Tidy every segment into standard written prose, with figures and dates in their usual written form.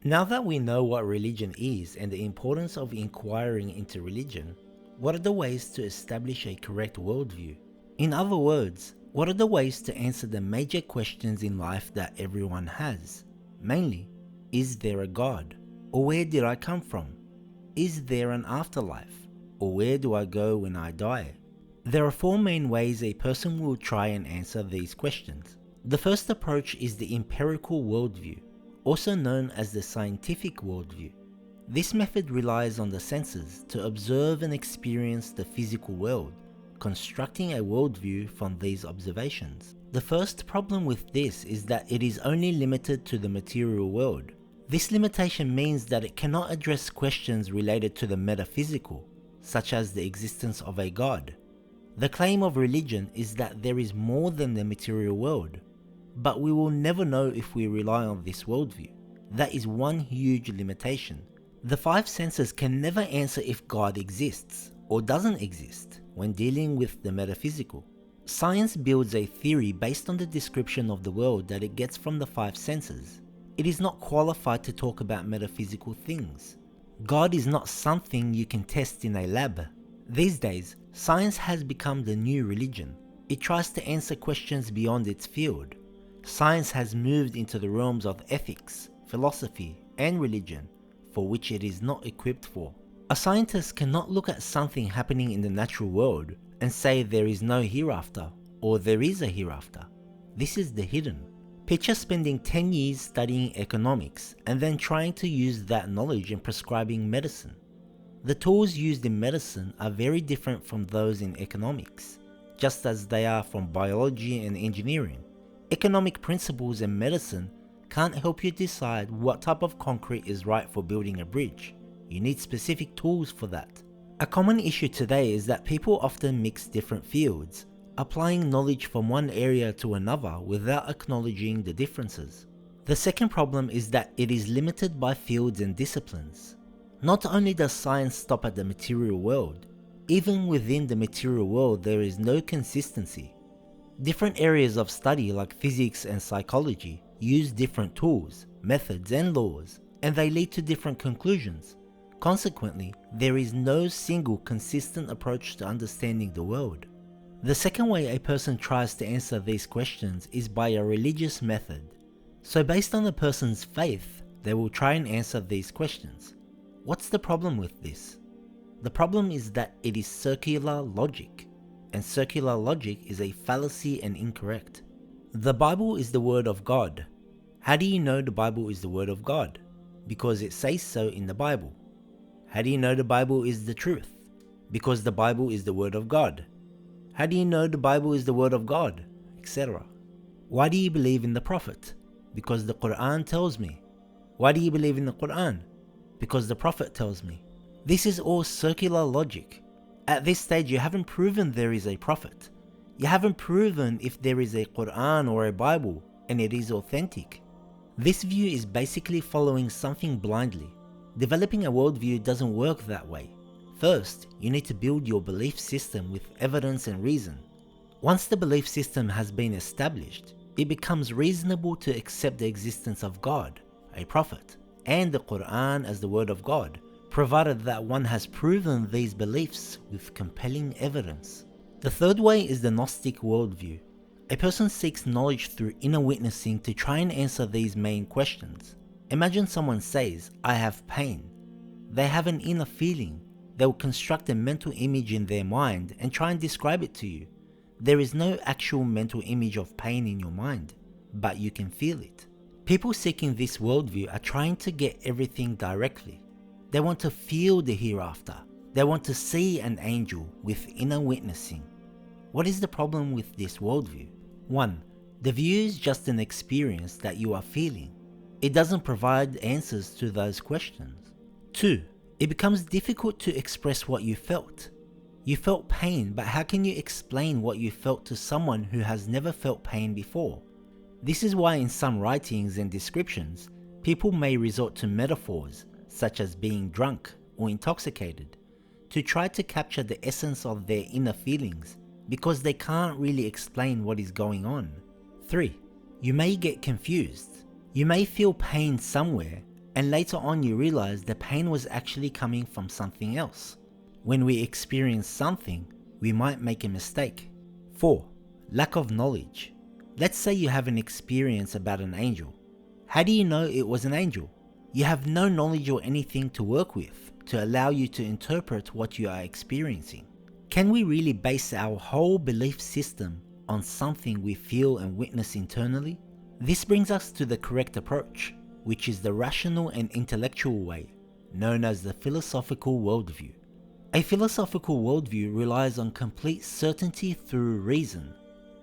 Now that we know what religion is and the importance of inquiring into religion, what are the ways to establish a correct worldview? In other words, what are the ways to answer the major questions in life that everyone has? Mainly, is there a God? Or where did I come from? Is there an afterlife? Or where do I go when I die? There are four main ways a person will try and answer these questions. The first approach is the empirical worldview, also known as the scientific worldview. This method relies on the senses to observe and experience the physical world, constructing a worldview from these observations. The first problem with this is that it is only limited to the material world. This limitation means that it cannot address questions related to the metaphysical, such as the existence of a god. The claim of religion is that there is more than the material world, but we will never know if we rely on this worldview. That is one huge limitation. The five senses can never answer if God exists or doesn't exist when dealing with the metaphysical. Science builds a theory based on the description of the world that it gets from the five senses. It is not qualified to talk about metaphysical things. God is not something you can test in a lab. These days, science has become the new religion. It tries to answer questions beyond its field. Science has moved into the realms of ethics, philosophy, and religion, for which it is not equipped for. A scientist cannot look at something happening in the natural world and say there is no hereafter, or there is a hereafter. This is the hidden. Picture spending 10 years studying economics and then trying to use that knowledge in prescribing medicine. The tools used in medicine are very different from those in economics, just as they are from biology and engineering. Economic principles in medicine can't help you decide what type of concrete is right for building a bridge. You need specific tools for that. A common issue today is that people often mix different fields, applying knowledge from one area to another without acknowledging the differences. The second problem is that it is limited by fields and disciplines. Not only does science stop at the material world, even within the material world there is no consistency. Different areas of study like physics and psychology use different tools, methods, and laws, and they lead to different conclusions. Consequently, there is no single consistent approach to understanding the world. The second way a person tries to answer these questions is by a religious method. So based on a person's faith, they will try and answer these questions. What's the problem with this? The problem is that it is circular logic, and circular logic is a fallacy and incorrect. The Bible is the Word of God. How do you know the Bible is the Word of God? Because it says so in the Bible. How do you know the Bible is the truth? Because the Bible is the Word of God. How do you know the Bible is the Word of God? Etc. Why do you believe in the Prophet? Because the Quran tells me. Why do you believe in the Quran? Because the Prophet tells me. This is all circular logic. At this stage, you haven't proven there is a Prophet. You haven't proven if there is a Quran or a Bible and it is authentic. This view is basically following something blindly. Developing a worldview doesn't work that way. First, you need to build your belief system with evidence and reason. Once the belief system has been established, it becomes reasonable to accept the existence of God, a prophet, and the Quran as the Word of God, provided that one has proven these beliefs with compelling evidence. The third way is the Gnostic Worldview. A person seeks knowledge through inner witnessing to try and answer these main questions. Imagine someone says, I have pain. They have an inner feeling. They will construct a mental image in their mind and try and describe it to you. There is no actual mental image of pain in your mind, but you can feel it. People seeking this worldview are trying to get everything directly. They want to feel the hereafter. They want to see an angel with inner witnessing. What is the problem with this worldview? 1. The view is just an experience that you are feeling. It doesn't provide answers to those questions. 2. It becomes difficult to express what you felt. You felt pain, but how can you explain what you felt to someone who has never felt pain before? This is why in some writings and descriptions, people may resort to metaphors, such as being drunk or intoxicated, to try to capture the essence of their inner feelings, because they can't really explain what is going on. 3. You may get confused. You may feel pain somewhere, and later on you realize the pain was actually coming from something else. When we experience something, we might make a mistake. 4. Lack of knowledge. Let's say you have an experience about an angel. How do you know it was an angel? You have no knowledge or anything to work with to allow you to interpret what you are experiencing. Can we really base our whole belief system on something we feel and witness internally? This brings us to the correct approach, which is the rational and intellectual way, known as the philosophical worldview. A philosophical worldview relies on complete certainty through reason,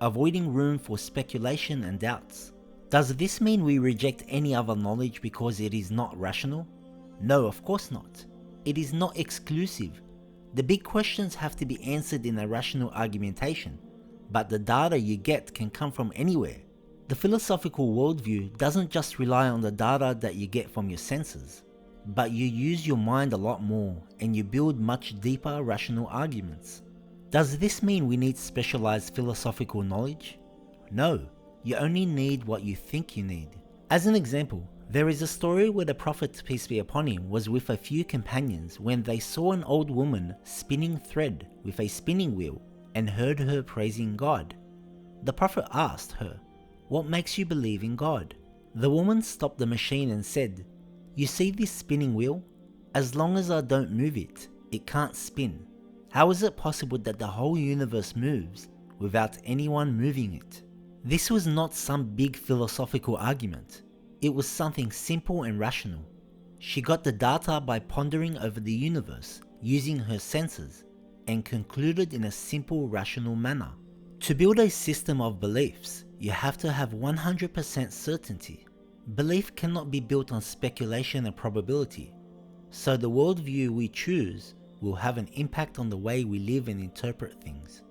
avoiding room for speculation and doubts. Does this mean we reject any other knowledge because it is not rational? No, of course not. It is not exclusive. The big questions have to be answered in a rational argumentation, but the data you get can come from anywhere. The philosophical worldview doesn't just rely on the data that you get from your senses, but you use your mind a lot more and you build much deeper rational arguments. Does this mean we need specialized philosophical knowledge? No, you only need what you think you need. As an example, there is a story where the Prophet, peace be upon him, was with a few companions when they saw an old woman spinning thread with a spinning wheel and heard her praising God. The Prophet asked her, "What makes you believe in God?" The woman stopped the machine and said, "You see this spinning wheel? As long as I don't move it, it can't spin. How is it possible that the whole universe moves without anyone moving it?" This was not some big philosophical argument. It was something simple and rational. She got the data by pondering over the universe using her senses and concluded in a simple, rational manner. To build a system of beliefs, you have to have 100% certainty. Belief cannot be built on speculation and probability, so the worldview we choose will have an impact on the way we live and interpret things.